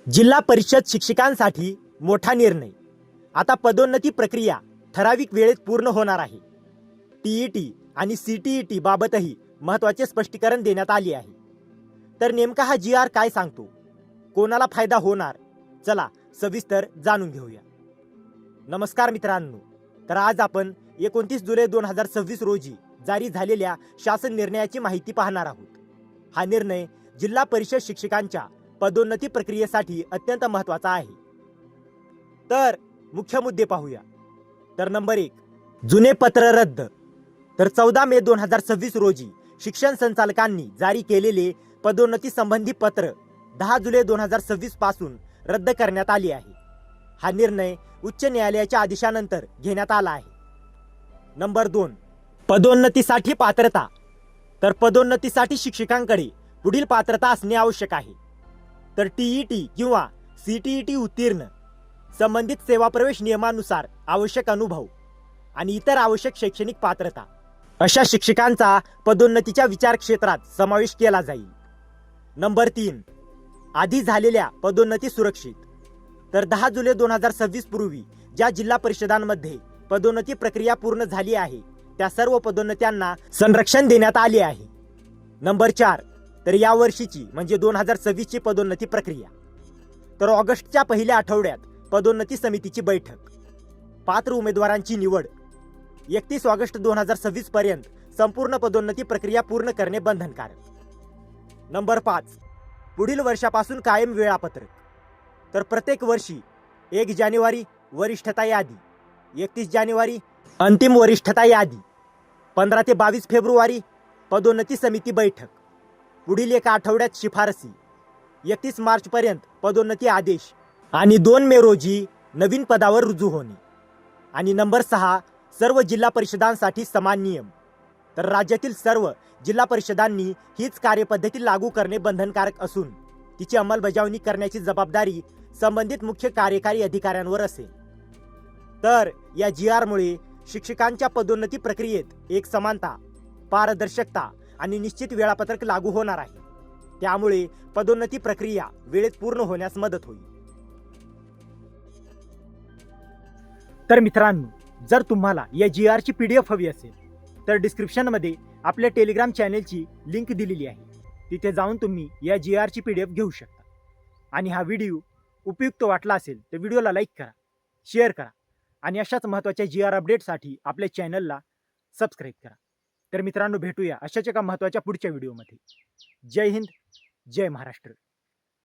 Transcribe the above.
जिल्हा परिषद शिक्षकांसाठी मोठा निर्णय। आता पदोन्नती प्रक्रिया ठराविक वेळेत पूर्ण होणार आहे। टीईटी आणि सीटीईटी बाबतही महत्त्वाचे स्पष्टीकरण देण्यात आले आहे। तर नेमका हा GR काय सांगतो, कोणाला फायदा होणार, चला सविस्तर जाणून घेऊया। नमस्कार मित्रांनो, तर आज आपण 29 जुलै 2026 रोजी जारी झालेल्या शासन निर्णयाची माहिती पाहणार आहोत। हा निर्णय जिल्हा परिषद शिक्षकांच्या पदोन्नती प्रक्रियेसाठी अत्यंत महत्त्वाचा आहे। तर मुख्य मुद्दे पाहूया। तर नंबर 1, जुने पत्र रद्द। तर 14 मे 2026 रोजी शिक्षण संचालकांनी जारी केलेले पदोन्नती संबंधी पत्र 10 जुलै 2026 पासून रद्द करण्यात आले आहे। हा निर्णय उच्च न्यायालयाच्या आदेशानंतर घेण्यात आला आहे। नंबर 2, पदोन्नतीसाठी पात्रता। तर पदोन्नतीसाठी शिक्षकांकडे पुढील पात्रता असणे आवश्यक आहे। तर टीईटी किंवा सीटीईटी उत्तीर्ण, संबंधित सेवा प्रवेश नियमानुसार आवश्यक अनुभव आणि इतर आवश्यक शैक्षणिक पात्रता अशा शिक्षकांचा पदोन्नतीच्या विचार क्षेत्रात समावेश केला जाईल। नंबर 3, आधी झालेल्या पदोन्नती सुरक्षित। तर 10 जुलै 2026 पूर्वी ज्या जिल्हा परिषदांमध्ये पदोन्नती प्रक्रिया पूर्ण झाली आहे त्या सर्व पदोन्नत्यांना संरक्षण देण्यात आले आहे। नंबर 4, तर या वर्षीची म्हणजे 2026 ची पदोन्नती प्रक्रिया। तर ऑगस्टच्या पहिल्या आठवड्यात पदोन्नती समितीची बैठक, पात्र उमेदवारांची निवड, 31 ऑगस्ट 2026 पर्यंत संपूर्ण पदोन्नती प्रक्रिया पूर्ण करणे बंधनकारक। नंबर 5, पुढील वर्षापासून कायम वेळापत्रक। तर प्रत्येक वर्षी 1 जानेवारी वरिष्ठता यादी, 31 जानेवारी अंतिम वरिष्ठता यादी, 15 ते 22 फेब्रुवारी पदोन्नती समिती बैठक, पुढील एका आठवड्यात शिफारसी, 31 मार्च पर्यंत पदोन्नती आदेश आणि 2 मे रोजी नवीन पदावर रुजू होणे। आणि नंबर 6, सर्व जिल्हा परिषदांसाठी समान नियम। तर राज्यातील सर्व जिल्हा परिषदांनी हीच कार्यपद्धती लागू करणे बंधनकारक असून तिची अंमलबजावणी करण्याची जबाबदारी संबंधित मुख्य कार्यकारी अधिकाऱ्यांवर असेल। तर या GR मुळे शिक्षकांच्या पदोन्नती प्रक्रियेत एक समानता, पारदर्शकता आणि निश्चित वेळापत्रक लागू होणार आहे। त्यामुळे पदोन्नती प्रक्रिया वेळेत पूर्ण होण्यास मदत होईल। तर मित्रांनो, जर तुम्हाला या GR ची PDF हवी असेल तर डिस्क्रिप्शनमध्ये आपल्या टेलिग्राम चॅनेलची लिंक दिलेली आहे, तिथे जाऊन तुम्ही या GR ची PDF घेऊ शकता। आणि हा व्हिडिओ उपयुक्त वाटला असेल तर व्हिडिओला लाईक करा, शेअर करा आणि अशाच महत्त्वाच्या GR अपडेटसाठी आपल्या चॅनलला सबस्क्राईब करा। तर मित्रांनो, भेटूया अशाच एका महत्त्वाच्या पुढच्या व्हिडिओमध्ये। जय हिंद, जय महाराष्ट्र।